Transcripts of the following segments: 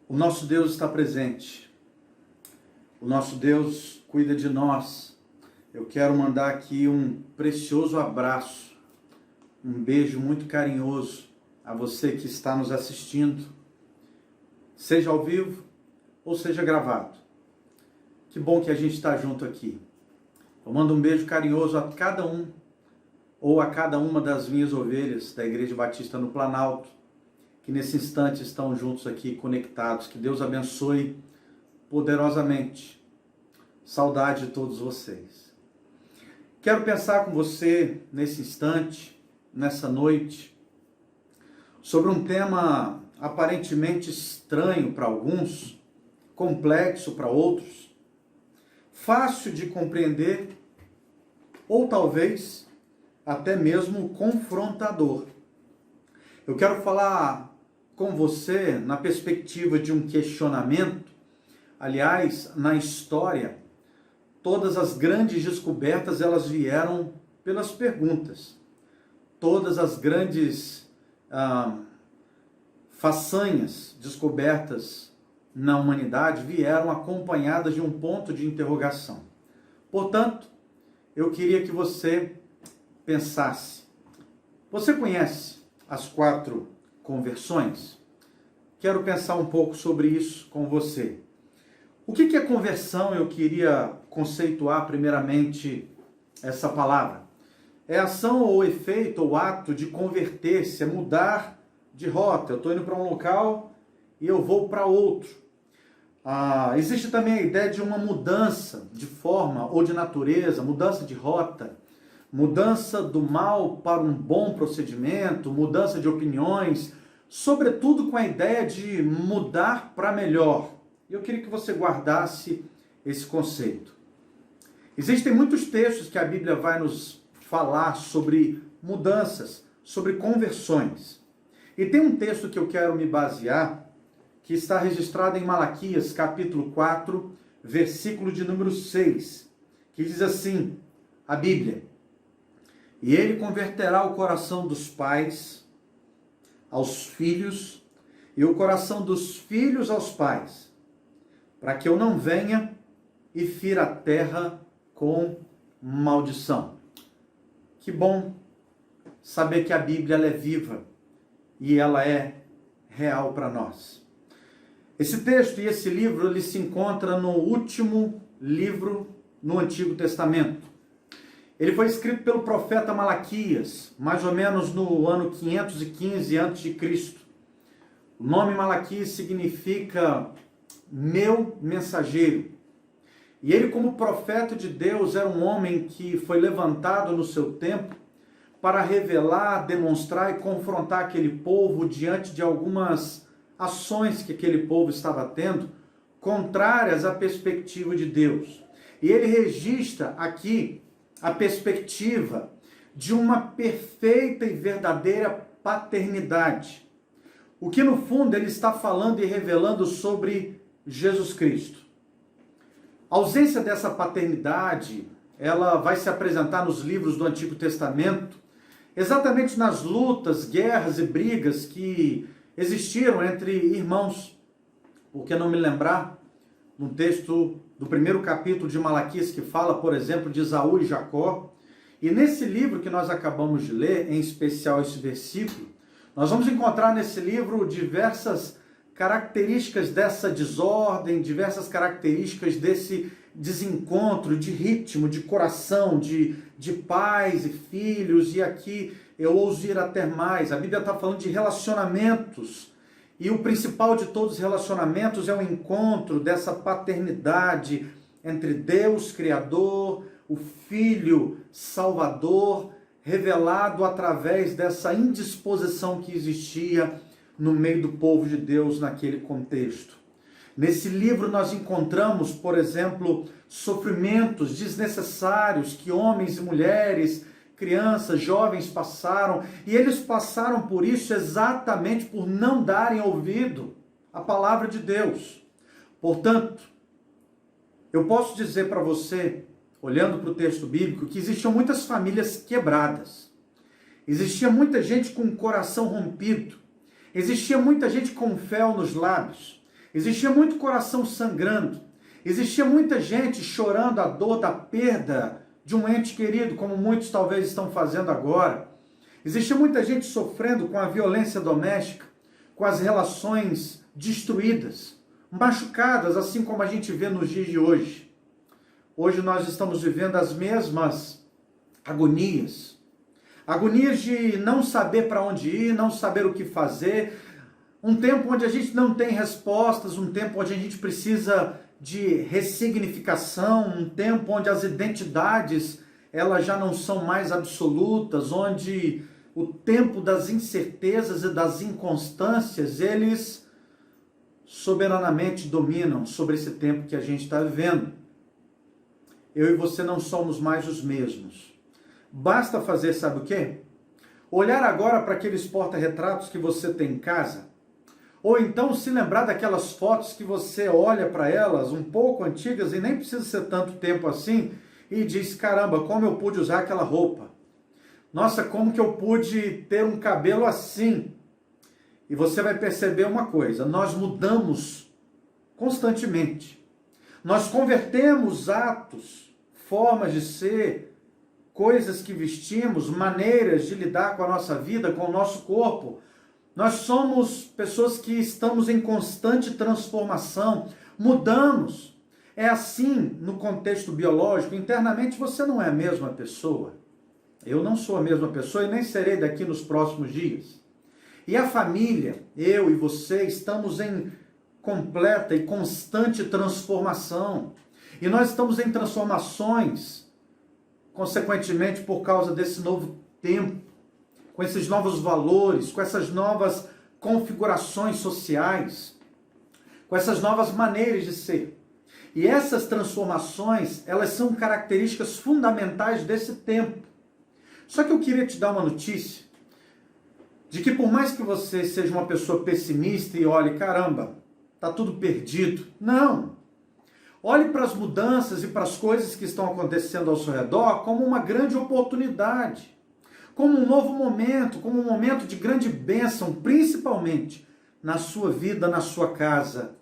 O nosso Deus está presente. O nosso Deus cuida de nós. Eu quero mandar aqui um precioso abraço, um beijo muito carinhoso a você que está nos assistindo, seja ao vivo ou seja gravado. Que bom que a gente está junto aqui. Eu mando um beijo carinhoso a cada um ou a cada uma das minhas ovelhas da Igreja Batista no Planalto, que nesse instante estão juntos aqui, conectados. Que Deus abençoe poderosamente. Saudade de todos vocês. Quero pensar com você nesse instante, nessa noite, sobre um tema aparentemente estranho para alguns, complexo para outros, fácil de compreender ou talvez até mesmo confrontador. Eu quero falar com você na perspectiva de um questionamento. Aliás, na história, todas as grandes descobertas elas vieram pelas perguntas. Todas as grandes façanhas descobertas na humanidade vieram acompanhadas de um ponto de interrogação. Portanto, eu queria que você pensasse. Você conhece as 4 conversões? Quero pensar um pouco sobre isso com você. O que é conversão? Eu queria conceituar primeiramente essa palavra. É ação ou efeito ou ato de converter-se, é mudar de rota. Eu estou indo para um local e eu vou para outro. Existe também a ideia de uma mudança de forma ou de natureza, mudança de rota, mudança do mal para um bom procedimento, mudança de opiniões, sobretudo com a ideia de mudar para melhor. Eu queria que você guardasse esse conceito. Existem muitos textos que a Bíblia vai nos falar sobre mudanças, sobre conversões. E tem um texto que eu quero me basear, que está registrado em Malaquias, capítulo 4, versículo de número 6, que diz assim, a Bíblia: "E ele converterá o coração dos pais aos filhos, e o coração dos filhos aos pais, para que eu não venha e fira a terra com maldição." Que bom saber que a Bíblia ela é viva e ela é real para nós. Esse texto e esse livro ele se encontra no último livro no Antigo Testamento. Ele foi escrito pelo profeta Malaquias, mais ou menos no ano 515 a.C. O nome Malaquias significa meu mensageiro. E ele, como profeta de Deus, era um homem que foi levantado no seu tempo para revelar, demonstrar e confrontar aquele povo diante de algumas ações que aquele povo estava tendo, contrárias à perspectiva de Deus. E ele registra aqui a perspectiva de uma perfeita e verdadeira paternidade. O que no fundo ele está falando e revelando sobre Jesus Cristo. A ausência dessa paternidade, ela vai se apresentar nos livros do Antigo Testamento, exatamente nas lutas, guerras e brigas que existiram entre irmãos. Por que não me lembrar no texto do primeiro capítulo de Malaquias, que fala, por exemplo, de Esaú e Jacó. E nesse livro que nós acabamos de ler, em especial esse versículo, nós vamos encontrar nesse livro diversas características dessa desordem, diversas características desse desencontro de ritmo, de coração, de pais e filhos. E aqui eu ouso ir até mais. A Bíblia está falando de relacionamentos. E o principal de todos os relacionamentos é o encontro dessa paternidade entre Deus Criador, o Filho Salvador, revelado através dessa indisposição que existia no meio do povo de Deus naquele contexto. Nesse livro nós encontramos, por exemplo, sofrimentos desnecessários que homens e mulheres, crianças, jovens passaram, e eles passaram por isso exatamente por não darem ouvido à palavra de Deus. Portanto, eu posso dizer para você, olhando para o texto bíblico, que existiam muitas famílias quebradas, existia muita gente com o coração rompido, existia muita gente com fel nos lábios, existia muito coração sangrando, existia muita gente chorando a dor da perda de um ente querido, como muitos talvez estão fazendo agora. Existia muita gente sofrendo com a violência doméstica, com as relações destruídas, machucadas, assim como a gente vê nos dias de hoje. Hoje nós estamos vivendo as mesmas agonias. Agonias de não saber para onde ir, não saber o que fazer. Um tempo onde a gente não tem respostas, um tempo onde a gente precisa de ressignificação, um tempo onde as identidades elas já não são mais absolutas, onde o tempo das incertezas e das inconstâncias, eles soberanamente dominam sobre esse tempo que a gente está vivendo. Eu e você não somos mais os mesmos. Basta fazer, sabe o quê? Olhar agora para aqueles porta-retratos que você tem em casa, ou então se lembrar daquelas fotos que você olha para elas, um pouco antigas, e nem precisa ser tanto tempo assim, e diz, caramba, como eu pude usar aquela roupa? Nossa, como que eu pude ter um cabelo assim? E você vai perceber uma coisa, nós mudamos constantemente. Nós convertemos atos, formas de ser, coisas que vestimos, maneiras de lidar com a nossa vida, com o nosso corpo. Nós somos pessoas que estamos em constante transformação, mudamos. É assim no contexto biológico, internamente você não é a mesma pessoa. Eu não sou a mesma pessoa e nem serei daqui nos próximos dias. E a família, eu e você, estamos em completa e constante transformação. E nós estamos em transformações, consequentemente, por causa desse novo tempo, com esses novos valores, com essas novas configurações sociais, com essas novas maneiras de ser. E essas transformações, elas são características fundamentais desse tempo. Só que eu queria te dar uma notícia, de que por mais que você seja uma pessoa pessimista e olhe, caramba, tá tudo perdido. Não! Olhe para as mudanças e para as coisas que estão acontecendo ao seu redor como uma grande oportunidade, como um novo momento, como um momento de grande bênção, principalmente na sua vida, na sua casa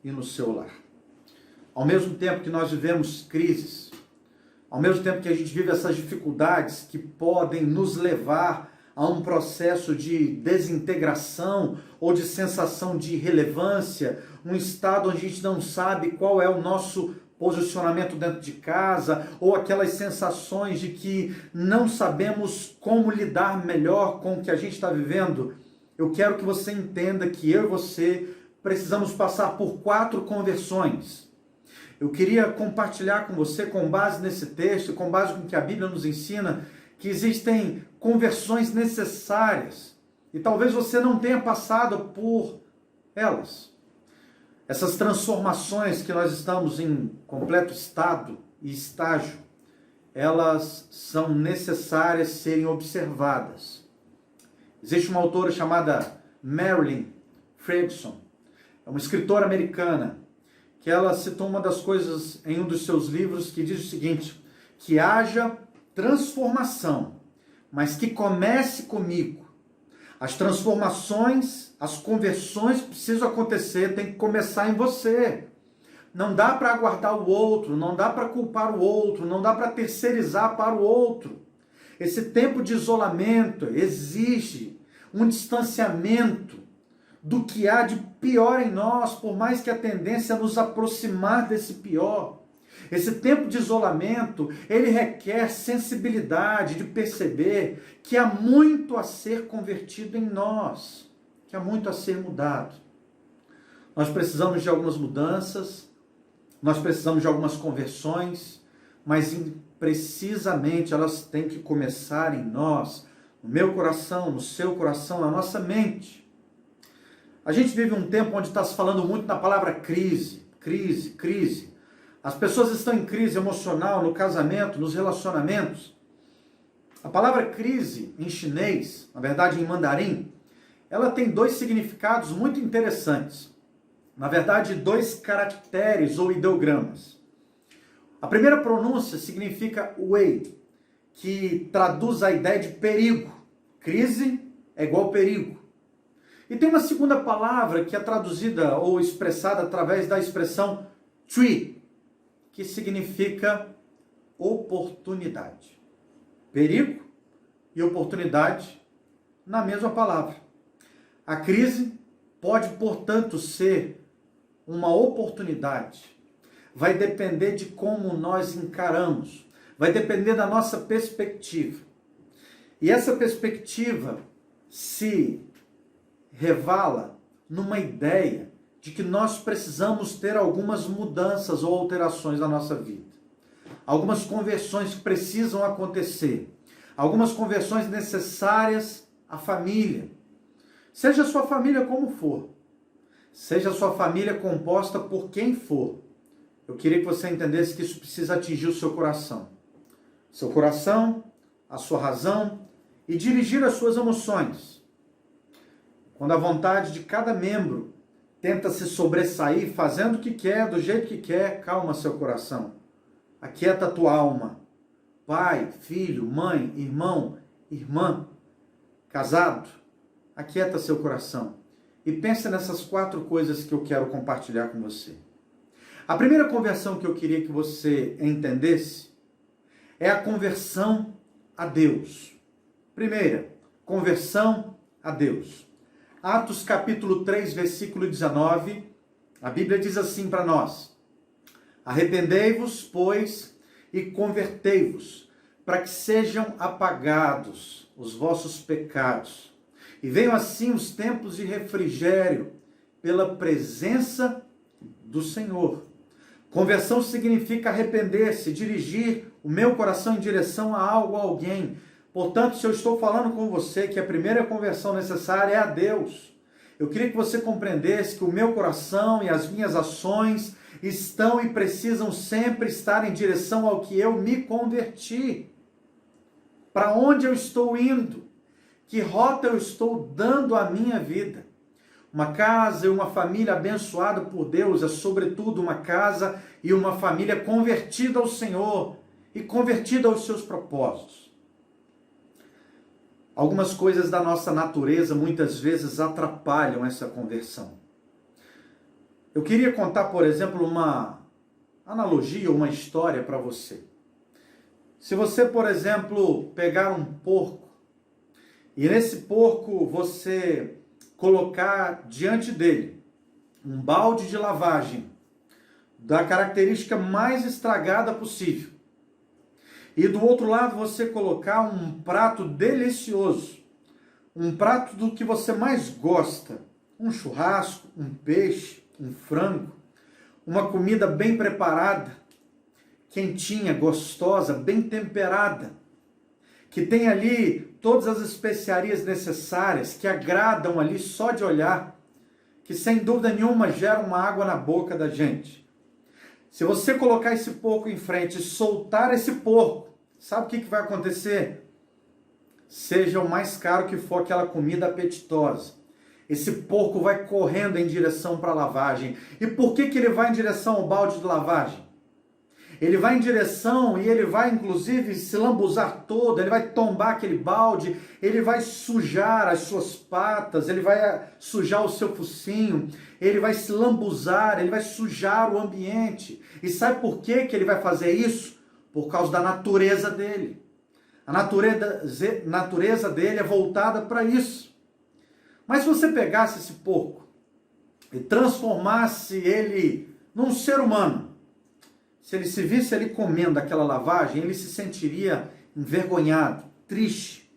e no seu lar. Ao mesmo tempo que nós vivemos crises, ao mesmo tempo que a gente vive essas dificuldades que podem nos levar a um processo de desintegração ou de sensação de irrelevância, um estado onde a gente não sabe qual é o nosso posicionamento dentro de casa, ou aquelas sensações de que não sabemos como lidar melhor com o que a gente está vivendo. Eu quero que você entenda que eu e você precisamos passar por 4 conversões. Eu queria compartilhar com você, com base nesse texto, com base no que a Bíblia nos ensina, que existem conversões necessárias e talvez você não tenha passado por elas. Essas transformações que nós estamos em completo estado e estágio, elas são necessárias serem observadas. Existe uma autora chamada Marilyn Fredson, é uma escritora americana, que ela citou uma das coisas em um dos seus livros que diz o seguinte, que haja transformação, mas que comece comigo. As transformações, as conversões precisam acontecer, tem que começar em você. Não dá para aguardar o outro, não dá para culpar o outro, não dá para terceirizar para o outro. Esse tempo de isolamento exige um distanciamento do que há de pior em nós, por mais que a tendência é nos aproximar desse pior. Esse tempo de isolamento, ele requer sensibilidade de perceber que há muito a ser convertido em nós, que há muito a ser mudado. Nós precisamos de algumas mudanças, nós precisamos de algumas conversões, mas precisamente elas têm que começar em nós, no meu coração, no seu coração, na nossa mente. A gente vive um tempo onde está se falando muito na palavra crise, crise, crise. As pessoas estão em crise emocional, no casamento, nos relacionamentos. A palavra crise, em chinês, na verdade em mandarim, ela tem 2 significados muito interessantes. Na verdade, 2 caracteres ou ideogramas. A primeira pronúncia significa wei, que traduz a ideia de perigo. Crise é igual perigo. E tem uma segunda palavra que é traduzida ou expressada através da expressão tree, que significa oportunidade. Perigo e oportunidade na mesma palavra. A crise pode, portanto, ser uma oportunidade. Vai depender de como nós encaramos, vai depender da nossa perspectiva. E essa perspectiva se revala numa ideia de que nós precisamos ter algumas mudanças ou alterações na nossa vida. Algumas conversões que precisam acontecer. Algumas conversões necessárias à família. Seja a sua família como for. Seja a sua família composta por quem for. Eu queria que você entendesse que isso precisa atingir o seu coração. Seu coração, a sua razão e dirigir as suas emoções. Quando a vontade de cada membro tenta se sobressair, fazendo o que quer, do jeito que quer, calma seu coração. Aquieta a tua alma. Pai, filho, mãe, irmão, irmã, casado, aquieta seu coração. E pensa nessas 4 coisas que eu quero compartilhar com você. A primeira conversão que eu queria que você entendesse é a conversão a Deus. Primeira, conversão a Deus. Atos capítulo 3, versículo 19, a Bíblia diz assim para nós: arrependei-vos, pois, e convertei-vos, para que sejam apagados os vossos pecados, e venham assim os tempos de refrigério pela presença do Senhor. Conversão significa arrepender-se, dirigir o meu coração em direção a algo, a alguém. Portanto, se eu estou falando com você que a primeira conversão necessária é a Deus, eu queria que você compreendesse que o meu coração e as minhas ações estão e precisam sempre estar em direção ao que eu me converti. Para onde eu estou indo? Que rota eu estou dando à minha vida? Uma casa e uma família abençoada por Deus é, sobretudo, uma casa e uma família convertida ao Senhor e convertida aos seus propósitos. Algumas coisas da nossa natureza muitas vezes atrapalham essa conversão. Eu queria contar, por exemplo, uma analogia, uma história para você. Se você, por exemplo, pegar um porco e nesse porco você colocar diante dele um balde de lavagem da característica mais estragada possível, e do outro lado você colocar um prato delicioso, um prato do que você mais gosta, um churrasco, um peixe, um frango, uma comida bem preparada, quentinha, gostosa, bem temperada, que tem ali todas as especiarias necessárias, que agradam ali só de olhar, que sem dúvida nenhuma geram uma água na boca da gente. Se você colocar esse porco em frente e soltar esse porco, sabe o que vai acontecer? Seja o mais caro que for aquela comida apetitosa, esse porco vai correndo em direção para a lavagem. E por que ele vai em direção ao balde de lavagem? Ele vai em direção e ele vai inclusive se lambuzar todo, ele vai tombar aquele balde, ele vai sujar as suas patas, ele vai sujar o seu focinho, ele vai se lambuzar, ele vai sujar o ambiente. E sabe por que ele vai fazer isso? Por causa da natureza dele. A natureza dele é voltada para isso. Mas se você pegasse esse porco e transformasse ele num ser humano, se ele se visse ali comendo aquela lavagem, ele se sentiria envergonhado, triste,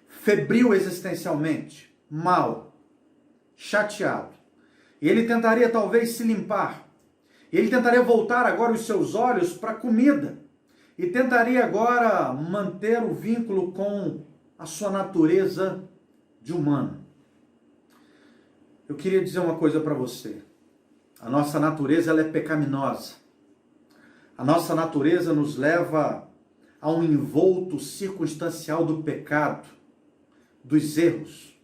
febril existencialmente, mal, chateado. E ele tentaria talvez se limpar. E ele tentaria voltar agora os seus olhos para a comida. E tentaria agora manter o vínculo com a sua natureza de humano. Eu queria dizer uma coisa para você. A nossa natureza ela é pecaminosa. A nossa natureza nos leva a um envolto circunstancial do pecado, dos erros,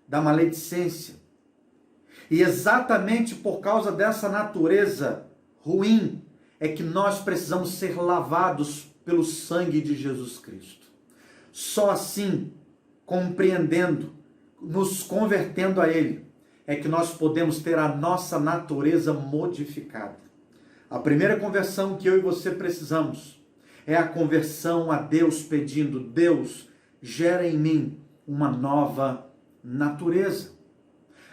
da maledicência. E exatamente por causa dessa natureza ruim é que nós precisamos ser lavados pelo sangue de Jesus Cristo. Só assim, compreendendo nos convertendo a Ele, é que nós podemos ter a nossa natureza modificada. A primeira conversão que eu e você precisamos é a conversão a Deus, pedindo: Deus, gera em mim uma nova natureza.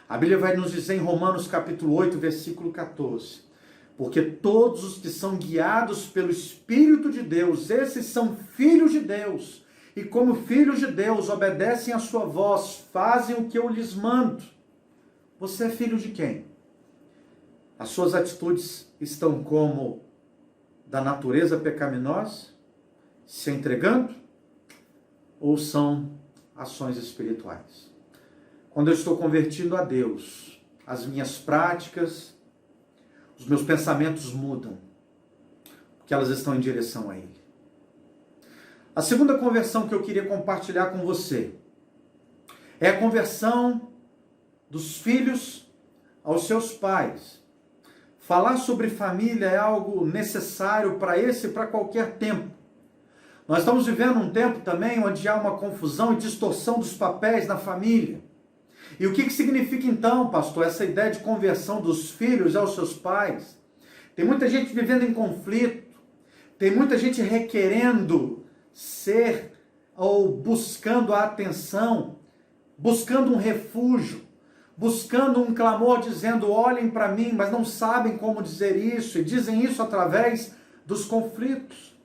A Bíblia vai nos dizer em Romanos capítulo 8, versículo 14: porque todos os que são guiados pelo Espírito de Deus, esses são filhos de Deus, e como filhos de Deus obedecem a sua voz, fazem o que eu lhes mando. Você é filho de quem? As suas atitudes estão como da natureza pecaminosa, se entregando, ou são ações espirituais? Quando eu estou convertido a Deus, as minhas práticas, os meus pensamentos mudam, porque elas estão em direção a Ele. A segunda conversão que eu queria compartilhar com você é a conversão dos filhos aos seus pais. Falar sobre família é algo necessário para esse e para qualquer tempo. Nós estamos vivendo um tempo também onde há uma confusão e distorção dos papéis na família. E o que significa então, pastor, essa ideia de conversão dos filhos aos seus pais? Tem muita gente vivendo em conflito, tem muita gente requerendo ser ou buscando a atenção, buscando um refúgio, buscando um clamor, dizendo: olhem para mim, mas não sabem como dizer isso, e dizem isso através dos conflitos.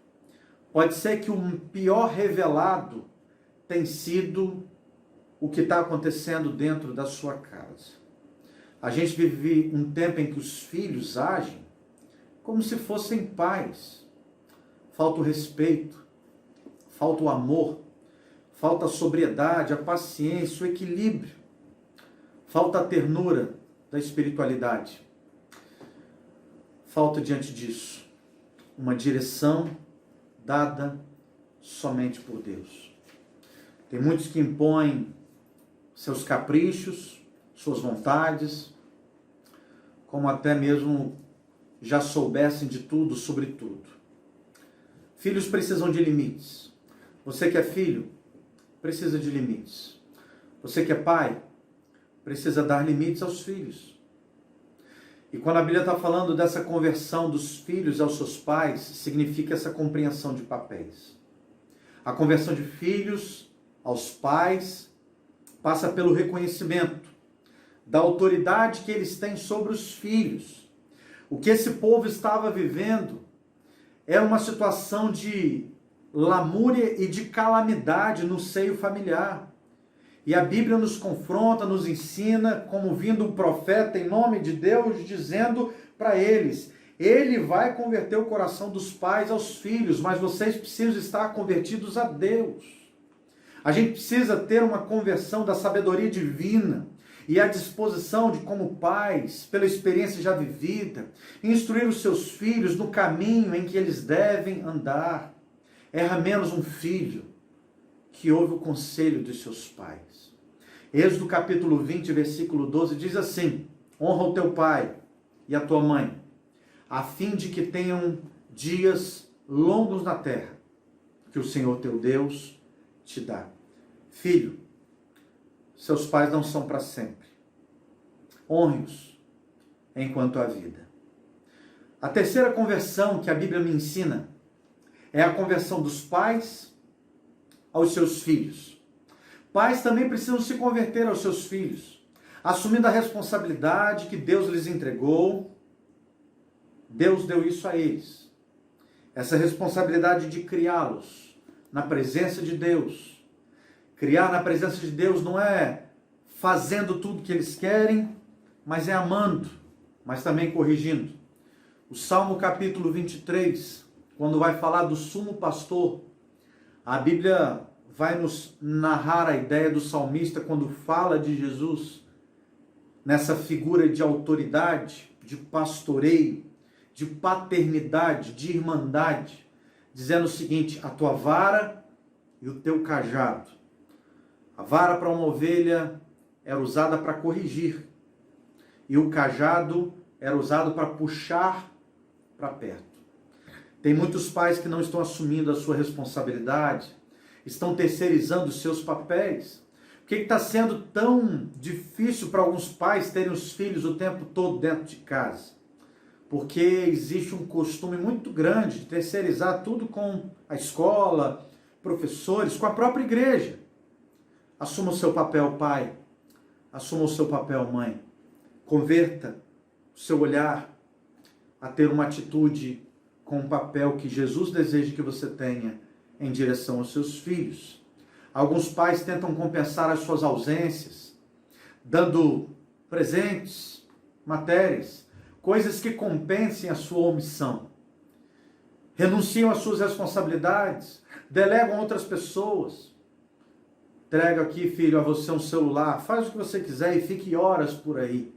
Pode ser que o pior revelado tem sido o que está acontecendo dentro da sua casa. A gente vive um tempo em que os filhos agem como se fossem pais. Falta o respeito, falta o amor, falta a sobriedade, a paciência, o equilíbrio. Falta a ternura da espiritualidade. Falta diante disso uma direção dada somente por Deus. Tem muitos que impõem seus caprichos, suas vontades, como até mesmo já soubessem de tudo sobre tudo. Filhos precisam de limites. Você que é filho, precisa de limites. Você que é pai, precisa dar limites aos filhos. E quando a Bíblia está falando dessa conversão dos filhos aos seus pais, significa essa compreensão de papéis. A conversão de filhos aos pais passa pelo reconhecimento da autoridade que eles têm sobre os filhos. O que esse povo estava vivendo era uma situação de lamúria e de calamidade no seio familiar. E a Bíblia nos confronta, nos ensina, como vindo um profeta em nome de Deus, dizendo para eles: Ele vai converter o coração dos pais aos filhos, mas vocês precisam estar convertidos a Deus. A gente precisa ter uma conversão da sabedoria divina e a disposição de, como pais, pela experiência já vivida, instruir os seus filhos no caminho em que eles devem andar. Erra menos um filho que ouve o conselho de seus pais. Êxodo capítulo 20, versículo 12, diz assim: honra o teu pai e a tua mãe, a fim de que tenham dias longos na terra, que o Senhor teu Deus te dá. Filho, seus pais não são para sempre. Honre-os enquanto há vida. A terceira conversão que a Bíblia me ensina é a conversão dos pais aos seus filhos. Pais também precisam se converter aos seus filhos, assumindo a responsabilidade que Deus lhes entregou. Deus deu isso a eles. Essa responsabilidade de criá-los na presença de Deus. Criar na presença de Deus não é fazendo tudo que eles querem, mas é amando, mas também corrigindo. O Salmo capítulo 23, quando vai falar do sumo pastor, a Bíblia vai nos narrar a ideia do salmista quando fala de Jesus nessa figura de autoridade, de pastoreio, de paternidade, de irmandade, dizendo o seguinte: a tua vara e o teu cajado. A vara para uma ovelha era usada para corrigir, e o cajado era usado para puxar para perto. Tem muitos pais que não estão assumindo a sua responsabilidade, estão terceirizando os seus papéis, Por que está sendo tão difícil para alguns pais terem os filhos o tempo todo dentro de casa? Porque existe um costume muito grande de terceirizar tudo com a escola, professores, com a própria igreja. Assuma o seu papel, pai. Assuma o seu papel, mãe. Converta o seu olhar a ter uma atitude com o papel que Jesus deseja que você tenha em direção aos seus filhos. Alguns pais tentam compensar as suas ausências, dando presentes, matérias, coisas que compensem a sua omissão. Renunciam às suas responsabilidades, delegam a outras pessoas. Entrega aqui, filho, a você um celular, faz o que você quiser e fique horas por aí.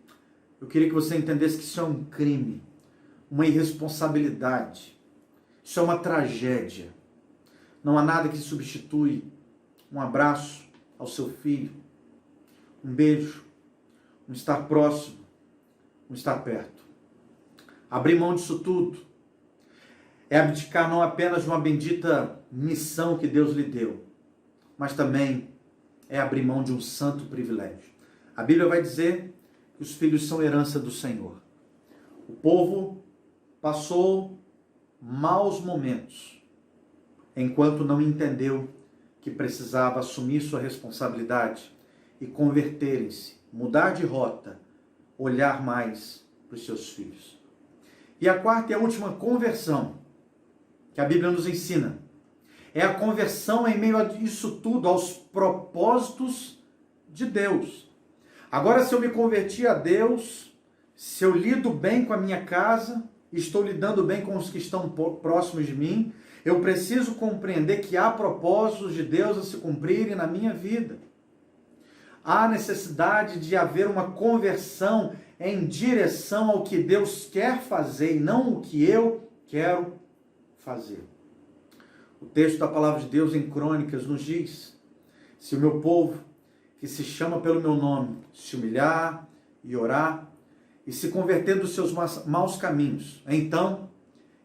Eu queria que você entendesse que isso é um crime, uma irresponsabilidade. Isso é uma tragédia. Não há nada que substitui um abraço ao seu filho, um beijo, um estar próximo, um estar perto. Abrir mão disso tudo é abdicar não apenas de uma bendita missão que Deus lhe deu, mas também é abrir mão de um santo privilégio. A Bíblia vai dizer que os filhos são herança do Senhor. O povo passou maus momentos, enquanto não entendeu que precisava assumir sua responsabilidade e converterem-se, mudar de rota, olhar mais para os seus filhos. E a quarta e a última conversão que a Bíblia nos ensina é a conversão em meio a isso tudo, aos propósitos de Deus. Agora, se eu me converti a Deus, se eu lido bem com a minha casa, estou lidando bem com os que estão próximos de mim, eu preciso compreender que há propósitos de Deus a se cumprirem na minha vida. Há necessidade de haver uma conversão em direção ao que Deus quer fazer e não o que eu quero fazer. O texto da palavra de Deus em Crônicas nos diz: se o meu povo, que se chama pelo meu nome, se humilhar e orar e se converter dos seus maus caminhos, então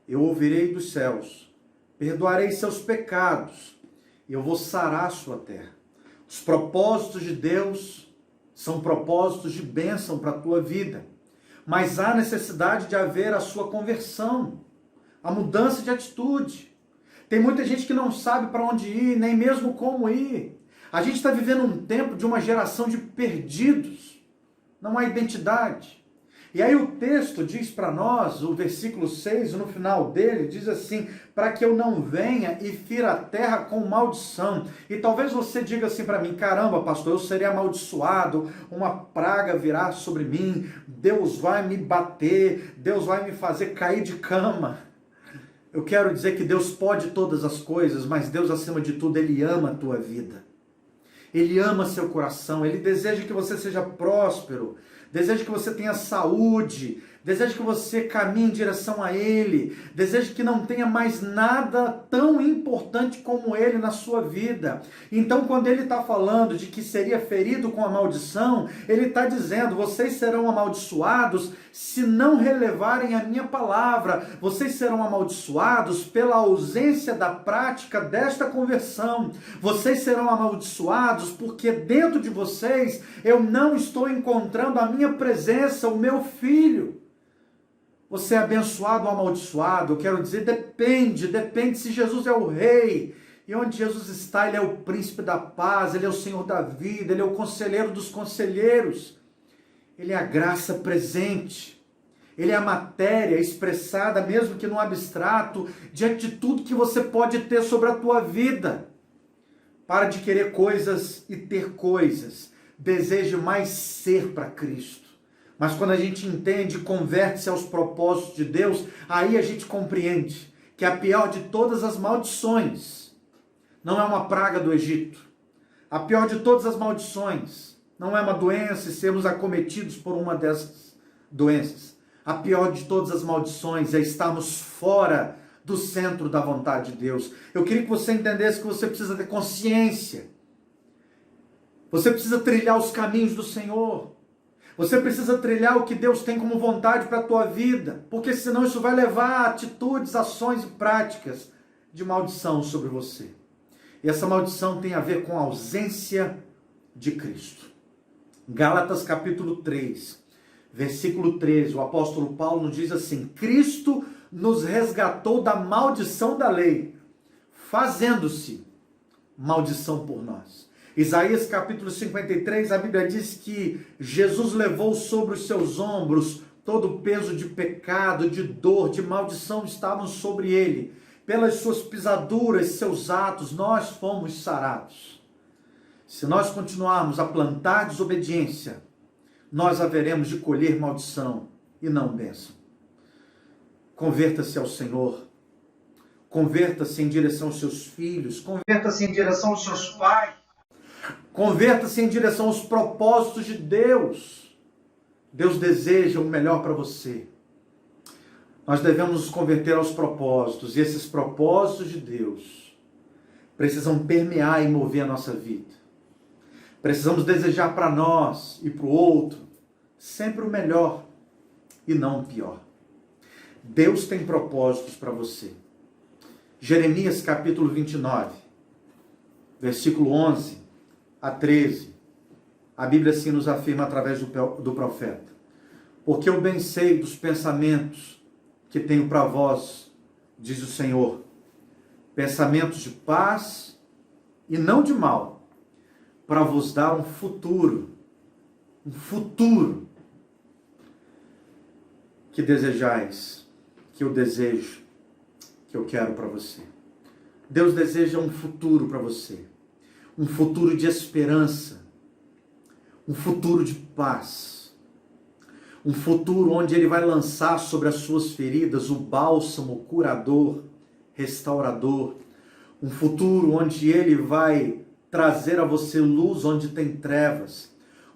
eu ouvirei dos céus, perdoarei seus pecados e eu vou sarar a sua terra. Os propósitos de Deus são propósitos de bênção para a tua vida, mas há necessidade de haver a sua conversão, a mudança de atitude. Tem muita gente que não sabe para onde ir, nem mesmo como ir. A gente está vivendo um tempo de uma geração de perdidos, não há identidade. E aí o texto diz para nós, o versículo 6, no final dele, diz assim: para que eu não venha e fira a terra com maldição. E talvez você diga assim para mim: caramba, pastor, eu serei amaldiçoado, uma praga virá sobre mim, Deus vai me bater, Deus vai me fazer cair de cama. Eu quero dizer que Deus pode todas as coisas, mas Deus, acima de tudo, Ele ama a tua vida. Ele ama seu coração, Ele deseja que você seja próspero, deseja que você tenha saúde, deseja que você caminhe em direção a Ele, deseja que não tenha mais nada tão importante como Ele na sua vida. Então, quando Ele está falando de que seria ferido com a maldição, Ele está dizendo: vocês serão amaldiçoados se não relevarem a minha palavra, vocês serão amaldiçoados pela ausência da prática desta conversão, vocês serão amaldiçoados porque dentro de vocês eu não estou encontrando a minha presença, o meu filho. Você é abençoado ou amaldiçoado? Eu quero dizer, depende se Jesus é o rei. E onde Jesus está, Ele é o príncipe da paz, Ele é o Senhor da vida, Ele é o conselheiro dos conselheiros. Ele é a graça presente. Ele é a matéria expressada, mesmo que no abstrato, diante de tudo que você pode ter sobre a tua vida. Para de querer coisas e ter coisas. Deseje mais ser para Cristo. Mas quando a gente entende e converte-se aos propósitos de Deus, aí a gente compreende que a pior de todas as maldições não é uma praga do Egito. A pior de todas as maldições não é uma doença e sermos acometidos por uma dessas doenças. A pior de todas as maldições é estarmos fora do centro da vontade de Deus. Eu queria que você entendesse que você precisa ter consciência. Você precisa trilhar os caminhos do Senhor. Você precisa trilhar o que Deus tem como vontade para a tua vida, porque senão isso vai levar a atitudes, ações e práticas de maldição sobre você. E essa maldição tem a ver com a ausência de Cristo. Gálatas capítulo 3, versículo 13, o apóstolo Paulo nos diz assim: Cristo nos resgatou da maldição da lei, fazendo-se maldição por nós. Isaías capítulo 53, a Bíblia diz que Jesus levou sobre os seus ombros todo o peso de pecado, de dor, de maldição estavam sobre ele. Pelas suas pisaduras, seus atos, nós fomos sarados. Se nós continuarmos a plantar desobediência, nós haveremos de colher maldição e não bênção. Converta-se ao Senhor. Converta-se em direção aos seus filhos. Converta-se em direção aos seus pais. Converta-se em direção aos propósitos de Deus. Deus deseja o melhor para você. Nós devemos nos converter aos propósitos. E esses propósitos de Deus precisam permear e mover a nossa vida. Precisamos desejar para nós e para o outro sempre o melhor e não o pior. Deus tem propósitos para você. Jeremias capítulo 29, versículo 11 a 13. A Bíblia assim nos afirma através do profeta: porque eu bem sei dos pensamentos que tenho para vós, diz o Senhor, pensamentos de paz e não de mal, para vos dar um futuro que desejais, que eu desejo, que eu quero para você. Deus deseja um futuro para você, um futuro de esperança, um futuro de paz, um futuro onde Ele vai lançar sobre as suas feridas o bálsamo curador, restaurador, um futuro onde Ele vai trazer a você luz onde tem trevas,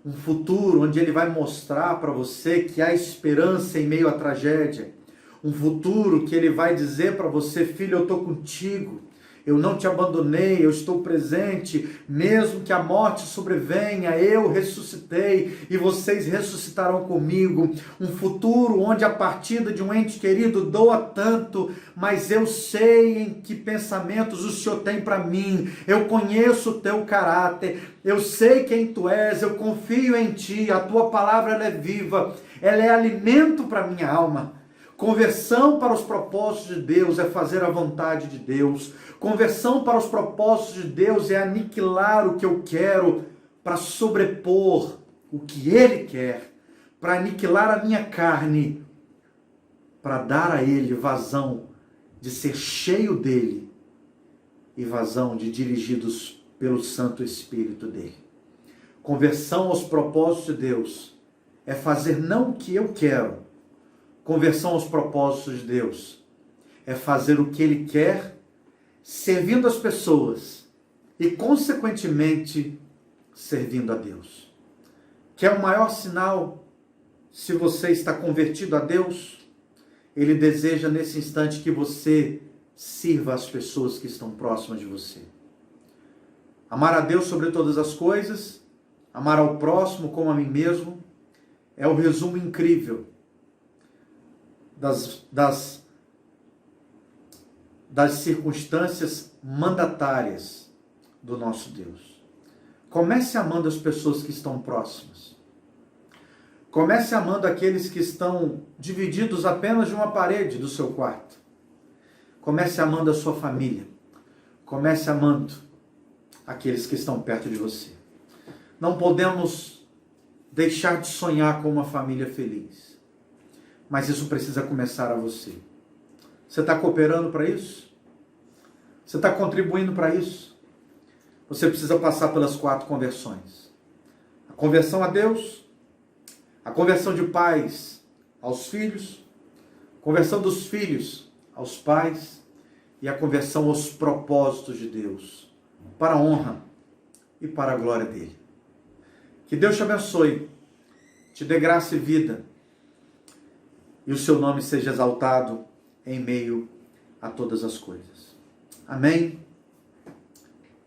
um futuro onde Ele vai mostrar para você que há esperança em meio à tragédia, um futuro que Ele vai dizer para você: filho, eu estou contigo, eu não te abandonei, eu estou presente, mesmo que a morte sobrevenha, eu ressuscitei e vocês ressuscitarão comigo. Um futuro onde a partida de um ente querido doa tanto, mas eu sei em que pensamentos o Senhor tem para mim, eu conheço o teu caráter, eu sei quem tu és, eu confio em ti, a tua palavra ela é viva, ela é alimento para minha alma. Conversão para os propósitos de Deus é fazer a vontade de Deus. Conversão para os propósitos de Deus é aniquilar o que eu quero para sobrepor o que Ele quer, para aniquilar a minha carne, para dar a Ele vazão de ser cheio dEle e vazão de dirigidos pelo Santo Espírito dEle. Conversão aos propósitos de Deus é fazer não o que eu quero. Conversão aos propósitos de Deus é fazer o que Ele quer, servindo as pessoas e, consequentemente, servindo a Deus. Quer o maior sinal se você está convertido a Deus? Ele deseja nesse instante que você sirva as pessoas que estão próximas de você. Amar a Deus sobre todas as coisas, amar ao próximo como a mim mesmo, é o resumo incrível das circunstâncias mandatárias do nosso Deus. Comece amando as pessoas que estão próximas. Comece amando aqueles que estão divididos apenas de uma parede do seu quarto. Comece amando a sua família. Comece amando aqueles que estão perto de você. Não podemos deixar de sonhar com uma família feliz. Mas isso precisa começar a você. Você está cooperando para isso? Você está contribuindo para isso? Você precisa passar pelas 4 conversões. A conversão a Deus, a conversão de pais aos filhos, a conversão dos filhos aos pais e a conversão aos propósitos de Deus, para a honra e para a glória dEle. Que Deus te abençoe, te dê graça e vida, e o seu nome seja exaltado em meio a todas as coisas. Amém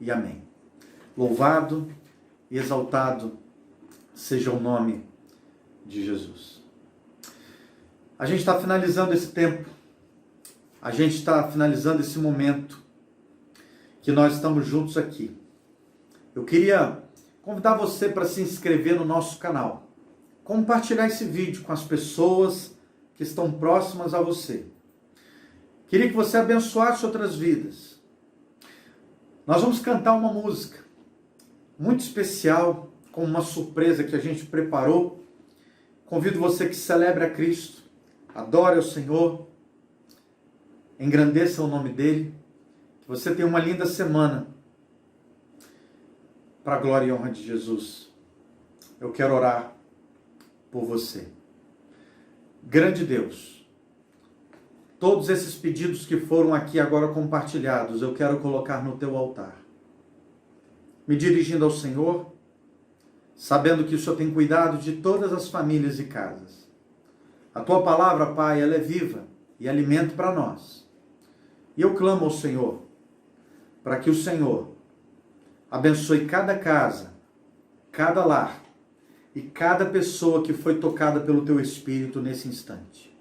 e amém. Louvado e exaltado seja o nome de Jesus. A gente está finalizando esse tempo, a gente está finalizando esse momento que nós estamos juntos aqui. Eu queria convidar você para se inscrever no nosso canal, compartilhar esse vídeo com as pessoas que estão próximas a você. Queria que você abençoasse outras vidas. Nós vamos cantar uma música muito especial, com uma surpresa que a gente preparou. Convido você que celebre a Cristo, adore ao Senhor, engrandeça o nome dEle, que você tenha uma linda semana para a glória e honra de Jesus. Eu quero orar por você. Grande Deus, todos esses pedidos que foram aqui agora compartilhados, eu quero colocar no teu altar. Me dirigindo ao Senhor, sabendo que o Senhor tem cuidado de todas as famílias e casas. A tua palavra, Pai, ela é viva e alimento para nós. E eu clamo ao Senhor, para que o Senhor abençoe cada casa, cada lar e cada pessoa que foi tocada pelo teu Espírito nesse instante.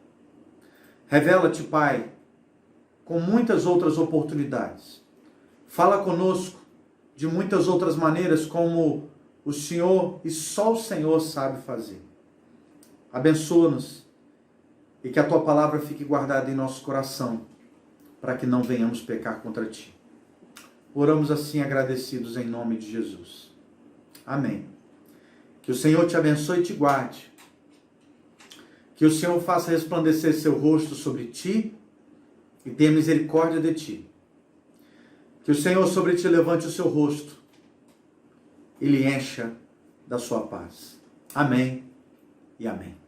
Revela-te, Pai, com muitas outras oportunidades. Fala conosco de muitas outras maneiras, como o Senhor e só o Senhor sabe fazer. Abençoa-nos e que a tua palavra fique guardada em nosso coração, para que não venhamos pecar contra ti. Oramos assim agradecidos em nome de Jesus. Amém. Que o Senhor te abençoe e te guarde. Que o Senhor faça resplandecer seu rosto sobre ti e tenha misericórdia de ti. Que o Senhor sobre ti levante o seu rosto e lhe encha da sua paz. Amém e amém.